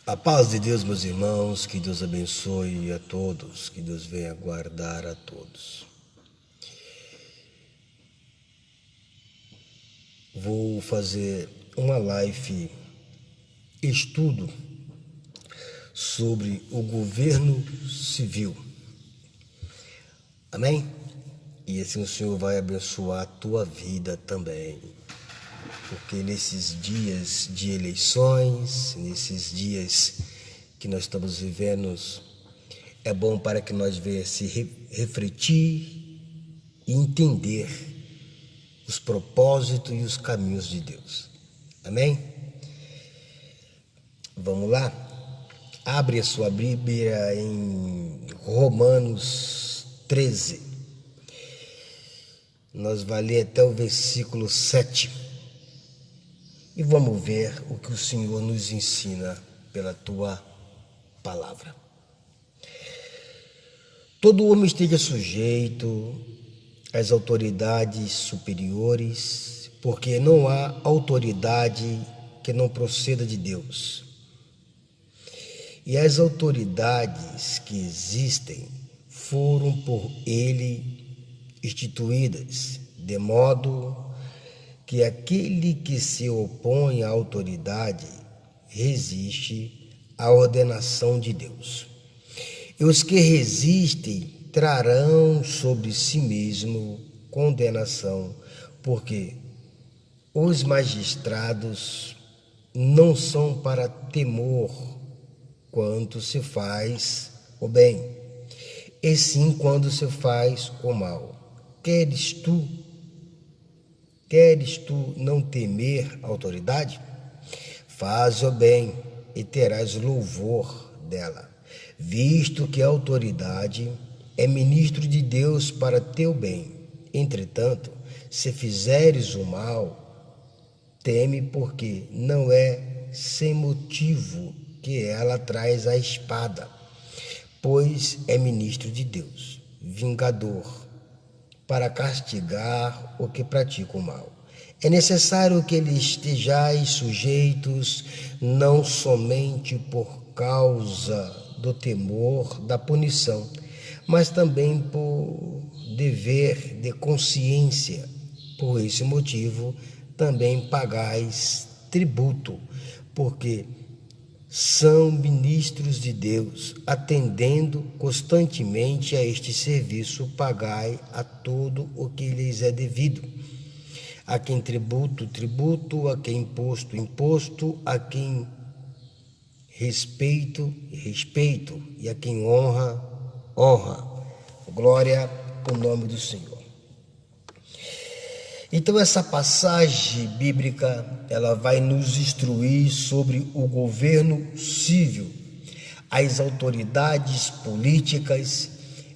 A paz de Deus, meus irmãos, que Deus abençoe a todos, que Deus venha guardar a todos. Vou fazer uma live estudo sobre o governo civil. Amém? E assim o Senhor vai abençoar a tua vida também. Porque nesses dias de eleições, nesses dias que nós estamos vivendo, é bom para que nós venhamos se refletir e entender os propósitos e os caminhos de Deus. Amém? Vamos lá? Abre a sua Bíblia em Romanos 13. Nós vamos ler até o versículo 7. E vamos ver o que o Senhor nos ensina pela tua palavra. Todo homem esteja sujeito às autoridades superiores, porque não há autoridade que não proceda de Deus. E as autoridades que existem foram por Ele instituídas, de modo que aquele que se opõe à autoridade resiste à ordenação de Deus. E os que resistem trarão sobre si mesmo condenação, porque os magistrados não são para temor quando se faz o bem, e sim quando se faz o mal. Queres tu não temer a autoridade? Faz o bem e terás louvor dela, visto que a autoridade é ministro de Deus para teu bem. Entretanto, se fizeres o mal, teme, porque não é sem motivo que ela traz a espada, pois é ministro de Deus, vingador, para castigar o que pratica o mal. É necessário que eles estejais sujeitos, não somente por causa do temor da punição, mas também por dever de consciência. Por esse motivo, também pagais tributo, porque são ministros de Deus, atendendo constantemente a este serviço, pagai a todo o que lhes é devido. A quem tributo, tributo, a quem imposto, imposto, a quem respeito, respeito, e a quem honra, honra. Glória ao nome do Senhor. Então essa passagem bíblica, ela vai nos instruir sobre o governo civil, as autoridades políticas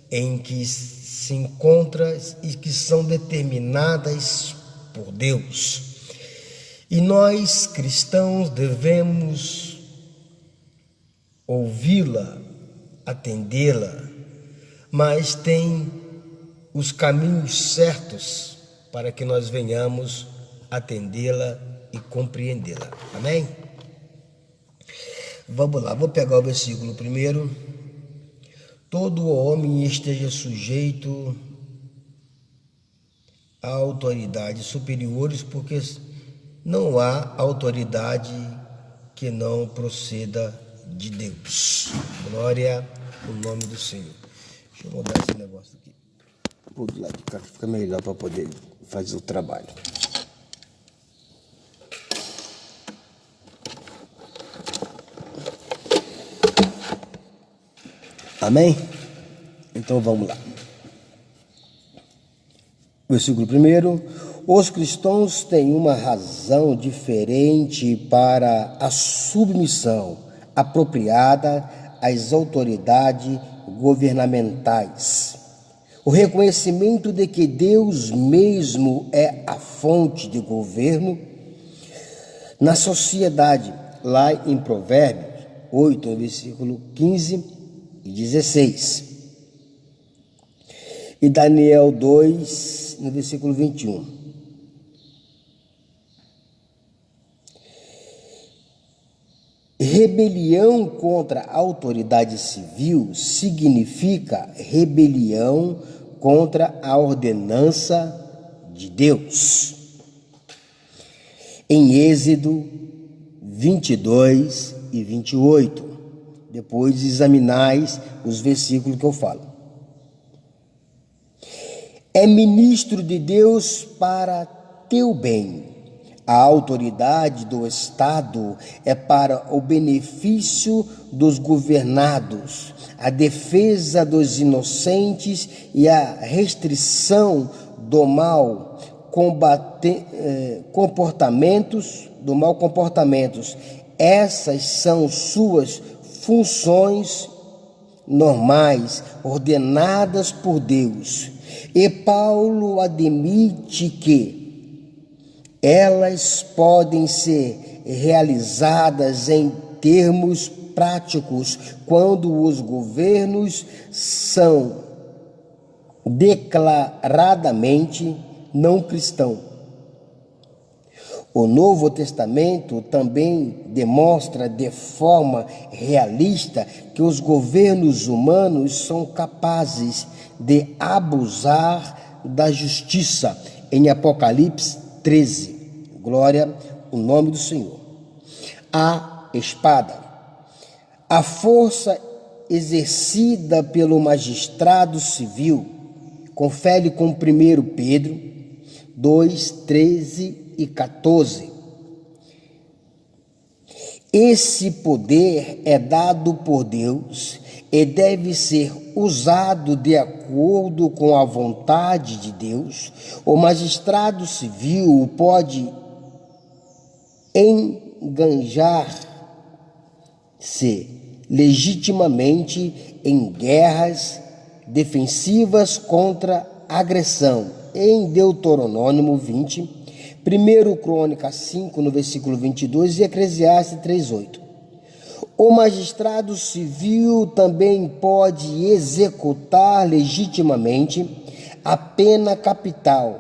em que se encontra e que são determinadas por Deus. E nós, cristãos, devemos ouvi-la, atendê-la, mas tem os caminhos certos para que nós venhamos atendê-la e compreendê-la. Amém? Vamos lá, vou pegar o versículo primeiro. Todo homem esteja sujeito a autoridades superiores, porque não há autoridade que não proceda de Deus. Glória ao nome do Senhor. Deixa eu mudar esse negócio aqui. Vou do lado de cá, que fica melhor para poder fazer o trabalho. Amém? Então vamos lá. Versículo 1. Os cristãos têm uma razão diferente para a submissão apropriada às autoridades governamentais. O reconhecimento de que Deus mesmo é a fonte de governo na sociedade, lá em Provérbios 8, no versículo 15 e 16. E Daniel 2, no versículo 21. Rebelião contra a autoridade civil significa rebelião contra a ordenança de Deus. Em Êxodo 22 e 28, depois examinais os versículos que eu falo. É ministro de Deus para teu bem. A autoridade do Estado é para o benefício dos governados, a defesa dos inocentes e a restrição do mal comportamentos. Essas são suas funções normais, ordenadas por Deus. E Paulo admite que elas podem ser realizadas em termos práticos quando os governos são declaradamente não cristãos. O Novo Testamento também demonstra de forma realista que os governos humanos são capazes de abusar da justiça. Em Apocalipse 13, glória ao nome do Senhor. A espada, a força exercida pelo magistrado civil, confere com 1 Pedro 2, 13 e 14. Esse poder é dado por Deus e deve ser usado de acordo com a vontade de Deus. O magistrado civil pode enganjar-se legitimamente em guerras defensivas contra agressão. Em Deuteronômio 20, 1 Crônicas 5, no versículo 22 e Eclesiastes 3:8. O magistrado civil também pode executar legitimamente a pena capital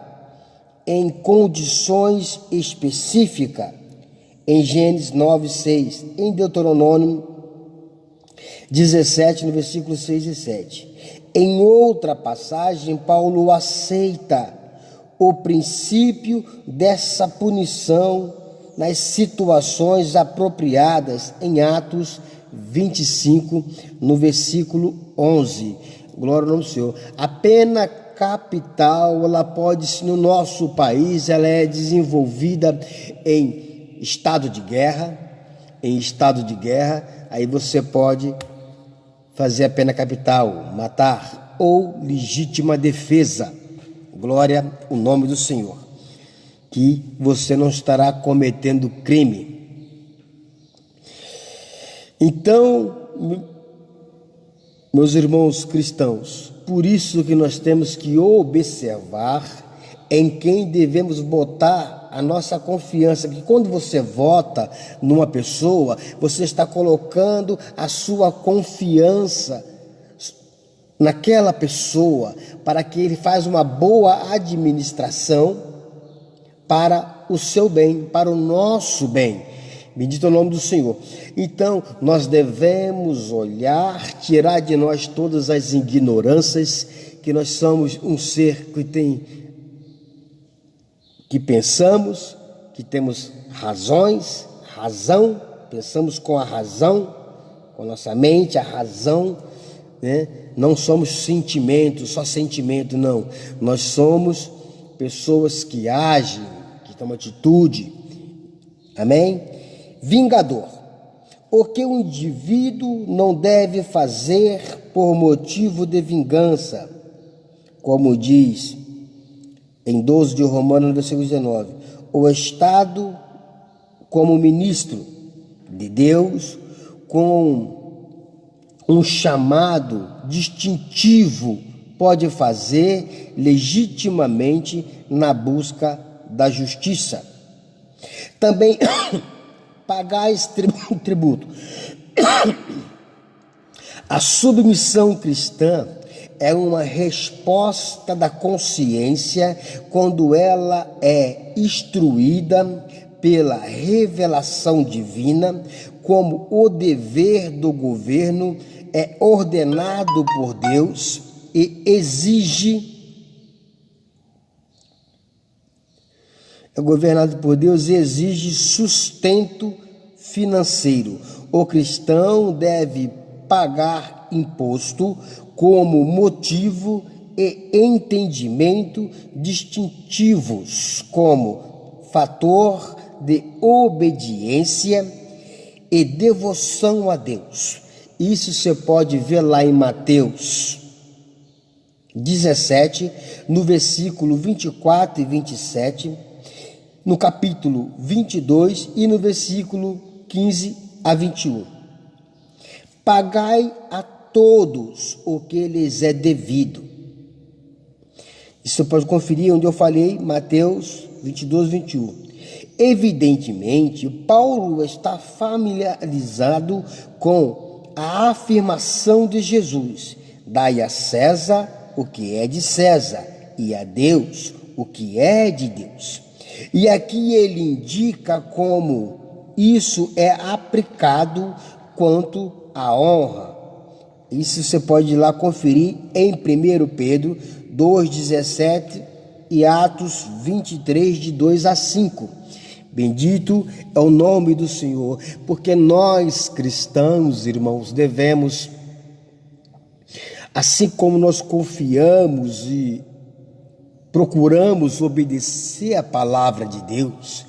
em condições específicas, em Gênesis 9:6, em Deuteronômio 17, no versículo 6 e 7. Em outra passagem, Paulo aceita o princípio dessa punição nas situações apropriadas em Atos 25, no versículo 11. Glória ao nome do Senhor. A pena capital, ela pode, no nosso país, ela é desenvolvida em estado de guerra. Aí você pode fazer a pena capital, matar, ou legítima defesa. Glória ao nome do Senhor. Que você não estará cometendo crime. Então, meus irmãos cristãos, por isso que nós temos que observar em quem devemos botar a nossa confiança, porque quando você vota numa pessoa, você está colocando a sua confiança naquela pessoa, para que ele faça uma boa administração para o seu bem, para o nosso bem. Bendito é o nome do Senhor. Então, nós devemos olhar, tirar de nós todas as ignorâncias, que nós somos um ser que pensamos, que temos razão, pensamos com a razão, com a nossa mente, a razão, né? Não somos só sentimento, não. Nós somos pessoas que agem, que tomam atitude. Amém? Vingador. O que o indivíduo não deve fazer por motivo de vingança, como diz em 12 de Romanos, no versículo 19. O Estado, como ministro de Deus, com um chamado distintivo, pode fazer legitimamente na busca da justiça. Também pagar tributo. A submissão cristã é uma resposta da consciência quando ela é instruída pela revelação divina, como o dever do governo é ordenado por Deus e exige sustento financeiro. O cristão deve pagar imposto como motivo e entendimento distintivos, como fator de obediência e devoção a Deus. Isso você pode ver lá em Mateus 17, no versículo 24 e 27, no capítulo 22 e no versículo 15 a 21. Pagai a todos o que lhes é devido. Isso você pode conferir onde eu falei, Mateus 22, 21. Evidentemente, Paulo está familiarizado com a afirmação de Jesus: dai a César o que é de César e a Deus o que é de Deus. E aqui ele indica como isso é aplicado quanto à honra. Isso você pode ir lá conferir em 1 Pedro 2,17 e Atos 23, de 2 a 5. Bendito é o nome do Senhor, porque nós cristãos, irmãos, devemos, assim como nós confiamos e procuramos obedecer a palavra de Deus,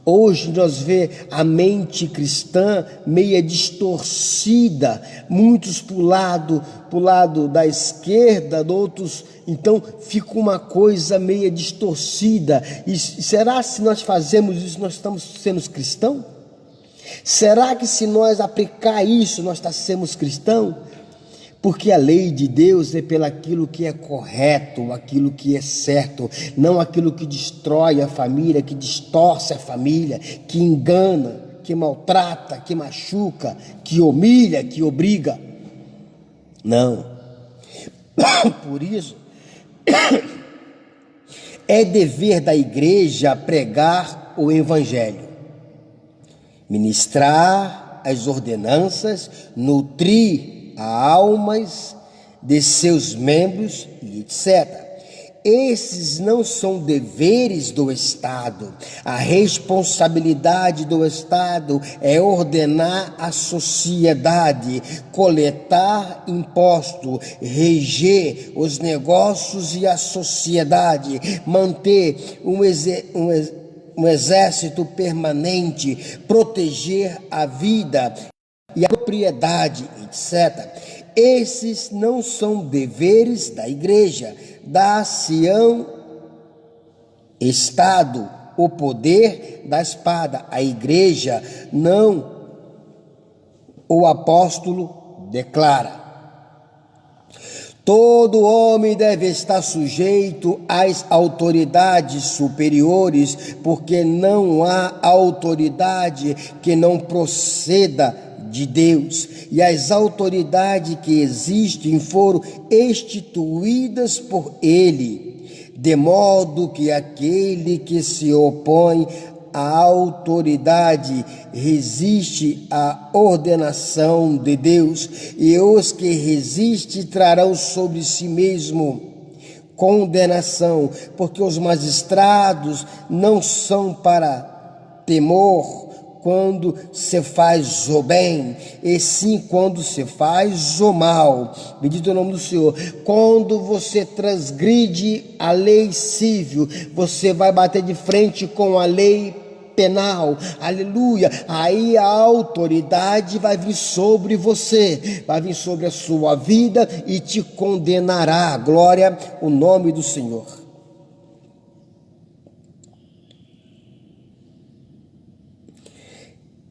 hoje nós vemos a mente cristã meia distorcida, muitos para o lado da esquerda, outros, então fica uma coisa meia distorcida. E será que se nós fazemos isso, nós estamos sendo cristãos? Será que se nós aplicar isso, nós estamos cristãos? Porque a lei de Deus é pelo aquilo que é correto, aquilo que é certo, não aquilo que destrói a família, que distorce a família, que engana, que maltrata, que machuca, que humilha, que obriga. Não. Por isso, é dever da igreja pregar o evangelho, ministrar as ordenanças, nutrir almas de seus membros e etc. Esses não são deveres do Estado. A responsabilidade do Estado é ordenar a sociedade, coletar imposto, reger os negócios e a sociedade, manter um exército permanente, proteger a vida e a propriedade, etc. Esses não são deveres da igreja. Dar-se-ão Estado o poder da espada. A igreja não. O apóstolo declara: todo homem deve estar sujeito às autoridades superiores, porque não há autoridade que não proceda de Deus, e as autoridades que existem foram instituídas por Ele, de modo que aquele que se opõe à autoridade resiste à ordenação de Deus, e os que resistem trarão sobre si mesmo condenação, porque os magistrados não são para temor quando se faz o bem, e sim quando se faz o mal. Bendito é o nome do Senhor. Quando você transgride a lei civil, você vai bater de frente com a lei penal, aleluia. Aí a autoridade vai vir sobre você, vai vir sobre a sua vida e te condenará. Glória ao nome do Senhor.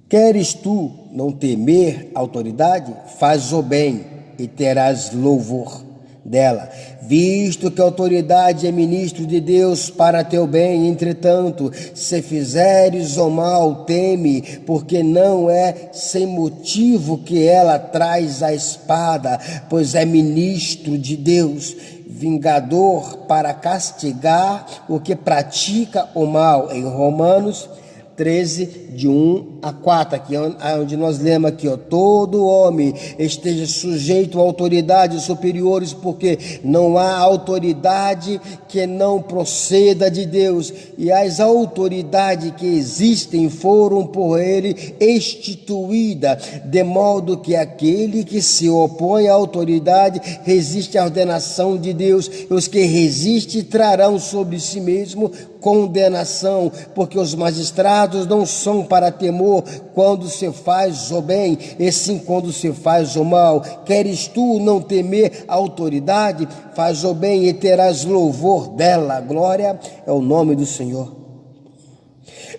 Queres tu não temer a autoridade? Faz o bem e terás louvor dela, visto que a autoridade é ministro de Deus para teu bem. Entretanto, se fizeres o mal, teme, porque não é sem motivo que ela traz a espada, pois é ministro de Deus, vingador para castigar o que pratica o mal. Em Romanos 13, de 1 a 4, aqui onde nós lemos aqui, todo homem esteja sujeito a autoridades superiores, porque não há autoridade que não proceda de Deus, e as autoridades que existem foram por ele instituídas, de modo que aquele que se opõe à autoridade resiste à ordenação de Deus, e os que resistem trarão sobre si mesmo condenação, porque os magistrados não são para temor quando se faz o bem, e sim quando se faz o mal. Queres tu não temer a autoridade? Faz o bem e terás louvor dela. Glória é o nome do Senhor.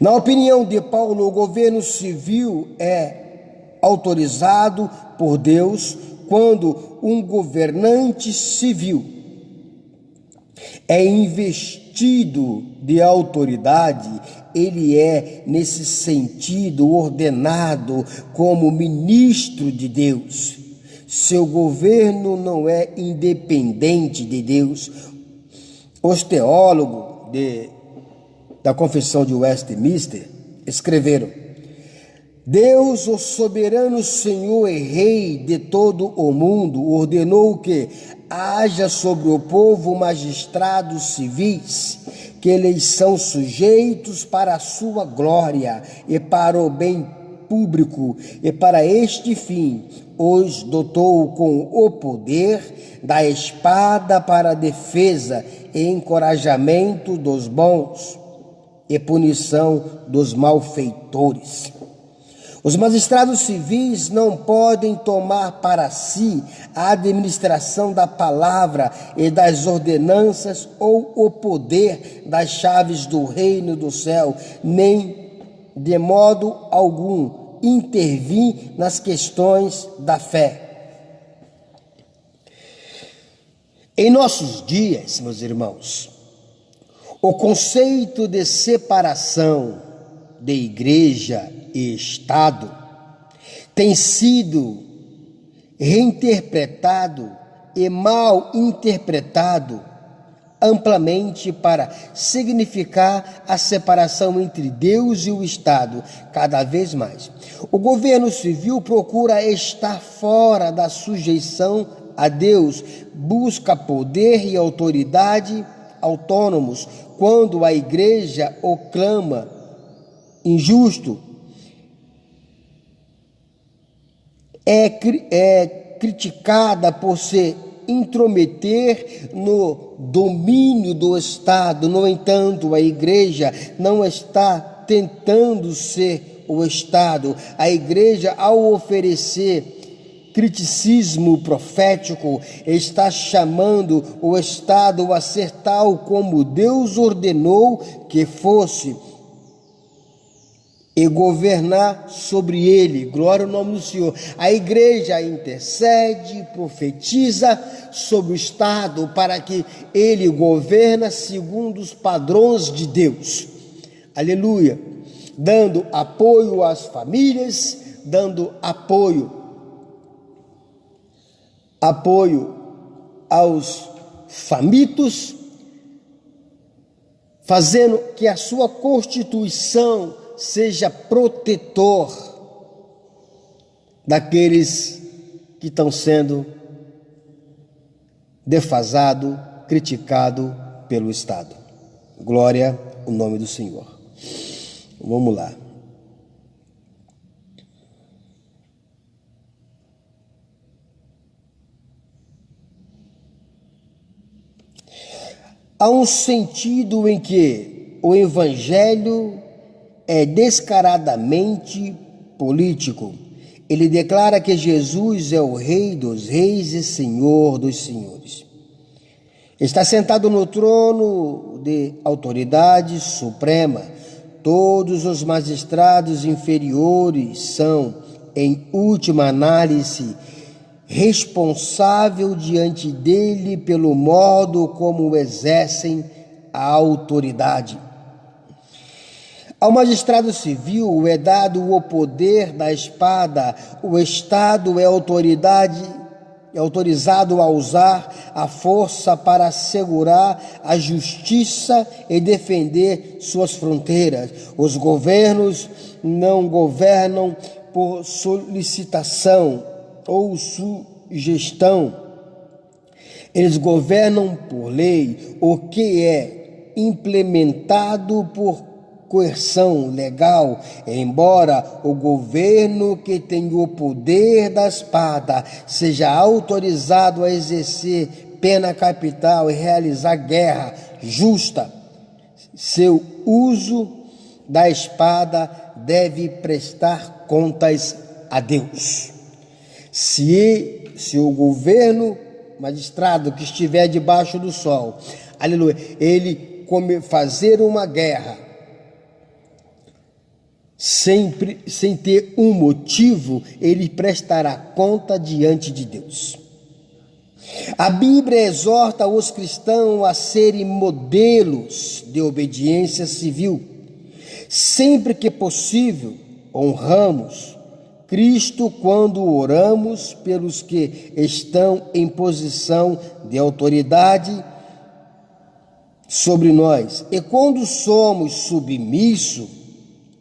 Na opinião de Paulo, o governo civil é autorizado por Deus quando um governante civil é investido de autoridade. Ele é, nesse sentido, ordenado como ministro de Deus. Seu governo não é independente de Deus. Os teólogos da Confissão de Westminster escreveram: Deus, o soberano Senhor e Rei de todo o mundo, ordenou que haja sobre o povo magistrados civis, que eles são sujeitos para a sua glória e para o bem público, e para este fim os dotou com o poder da espada para a defesa e encorajamento dos bons e punição dos malfeitores. Os magistrados civis não podem tomar para si a administração da palavra e das ordenanças ou o poder das chaves do reino do céu, nem de modo algum intervir nas questões da fé. Em nossos dias, meus irmãos, o conceito de separação de igreja e Estado tem sido reinterpretado e mal interpretado amplamente para significar a separação entre Deus e o Estado cada vez mais. O governo civil procura estar fora da sujeição a Deus, busca poder e autoridade autônomos quando a igreja o clama injusto. É criticada por se intrometer no domínio do Estado. No entanto, a igreja não está tentando ser o Estado. A igreja, ao oferecer criticismo profético, está chamando o Estado a ser tal como Deus ordenou que fosse, e governar sobre ele. Glória ao nome do Senhor. A igreja intercede, profetiza sobre o Estado para que ele governa segundo os padrões de Deus. Aleluia. Dando apoio às famílias, dando apoio aos famintos, fazendo que a sua constituição seja protetor daqueles que estão sendo defasados, criticados pelo Estado. Glória ao nome do Senhor. Vamos lá. Há um sentido em que o Evangelho é descaradamente político. Ele declara que Jesus é o Rei dos Reis e Senhor dos Senhores. Está sentado no trono de autoridade suprema. Todos os magistrados inferiores são, em última análise, responsável diante dele pelo modo como exercem a autoridade. Ao magistrado civil é dado o poder da espada. O Estado é autoridade é autorizado a usar a força para assegurar a justiça e defender suas fronteiras. Os governos não governam por solicitação ou sugestão, eles governam por lei, o que é implementado por coerção legal, embora o governo que tem o poder da espada seja autorizado a exercer pena capital e realizar guerra justa, seu uso da espada deve prestar contas a Deus. Se o governo magistrado que estiver debaixo do sol, aleluia, ele fazer uma guerra sem ter um motivo, ele prestará conta diante de Deus. A Bíblia exorta os cristãos a serem modelos de obediência civil. Sempre que possível, honramos Cristo quando oramos pelos que estão em posição de autoridade sobre nós. E quando somos submissos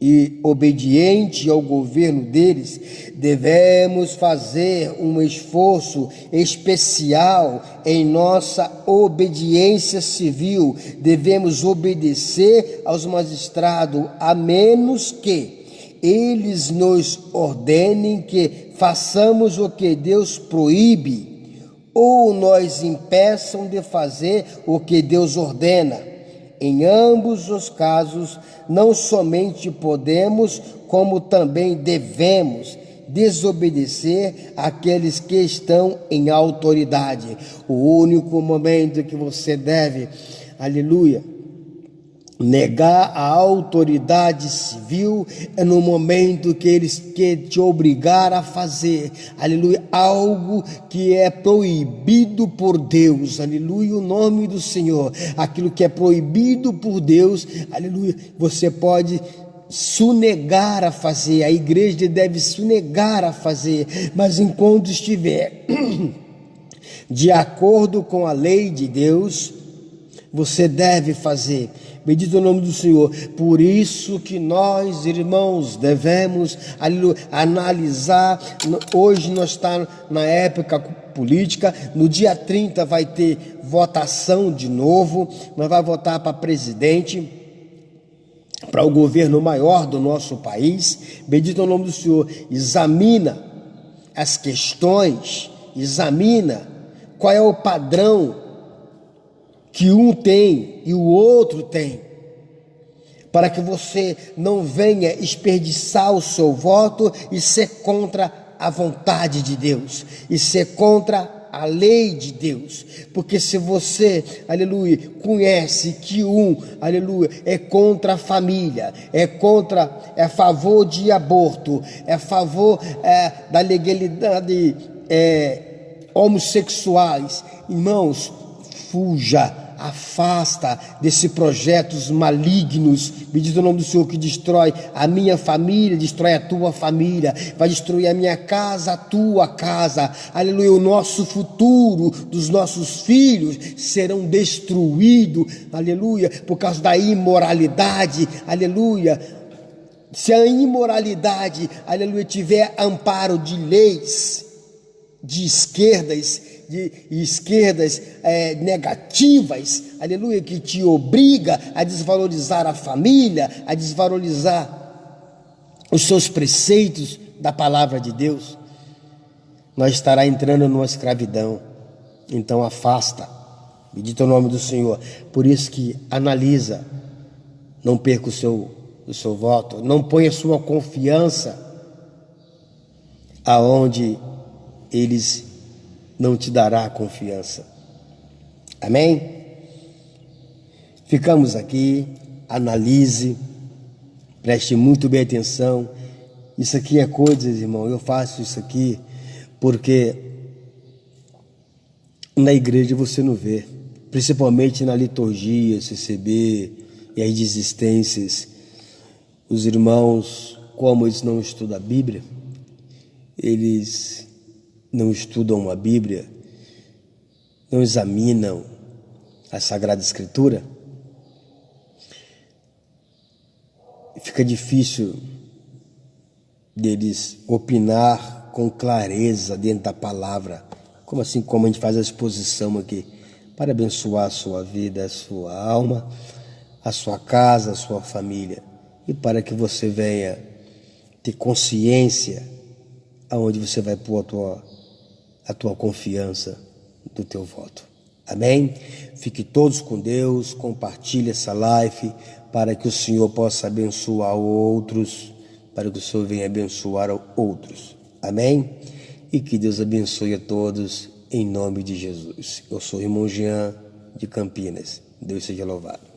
e obedientes ao governo deles, devemos fazer um esforço especial em nossa obediência civil. Devemos obedecer aos magistrados, a menos que eles nos ordenem que façamos o que Deus proíbe, ou nos impeçam de fazer o que Deus ordena. Em ambos os casos, não somente podemos, como também devemos desobedecer àqueles que estão em autoridade. O único momento que você deve, aleluia, negar a autoridade civil é no momento que eles querem te obrigar a fazer, aleluia, algo que é proibido por Deus, aleluia, o nome do Senhor. Aquilo que é proibido por Deus, aleluia, você pode sonegar a fazer, a igreja deve sonegar a fazer, mas enquanto estiver de acordo com a lei de Deus, você deve fazer. Bendito o nome do Senhor. Por isso que nós, irmãos, devemos analisar. Hoje nós estamos na época política. No dia 30 vai ter votação de novo. Nós vamos votar para presidente, para o governo maior do nosso país. Bendito o nome do Senhor. Examina as questões, examina qual é o padrão que um tem e o outro tem, para que você não venha desperdiçar o seu voto e ser contra a vontade de Deus, e ser contra a lei de Deus. Porque se você, aleluia, conhece que aleluia, é contra a família, é a favor de aborto, é a favor da legalidade homossexuais, irmãos, fuja, afasta desses projetos malignos. Bendito o nome do Senhor, que destrói a minha família, destrói a tua família, vai destruir a minha casa, a tua casa, aleluia. O nosso futuro dos nossos filhos serão destruídos, aleluia, por causa da imoralidade, aleluia. Se a imoralidade, aleluia, tiver amparo de leis de esquerdas negativas, aleluia, que te obriga a desvalorizar a família, a desvalorizar os seus preceitos da palavra de Deus, nós estará entrando numa escravidão. Então afasta, bendito o nome do Senhor. Por isso que analisa, não perca o seu voto, não ponha sua confiança aonde eles não te dará confiança. Amém? Ficamos aqui, analise, preste muito bem atenção. Isso aqui é coisas, irmão, eu faço isso aqui porque na igreja você não vê, principalmente na liturgia, CCB e as desistências. Os irmãos, como eles não estudam a Bíblia, eles não estudam a Bíblia, não examinam a Sagrada Escritura, fica difícil deles opinar com clareza dentro da palavra, como assim como a gente faz a exposição aqui, para abençoar a sua vida, a sua alma, a sua casa, a sua família, e para que você venha ter consciência aonde você vai pôr a tua confiança do teu voto. Amém? Fique todos com Deus, compartilhe essa live para que o Senhor possa abençoar outros, para que o Senhor venha abençoar outros. Amém? E que Deus abençoe a todos em nome de Jesus. Eu sou o irmão Jean de Campinas. Deus seja louvado.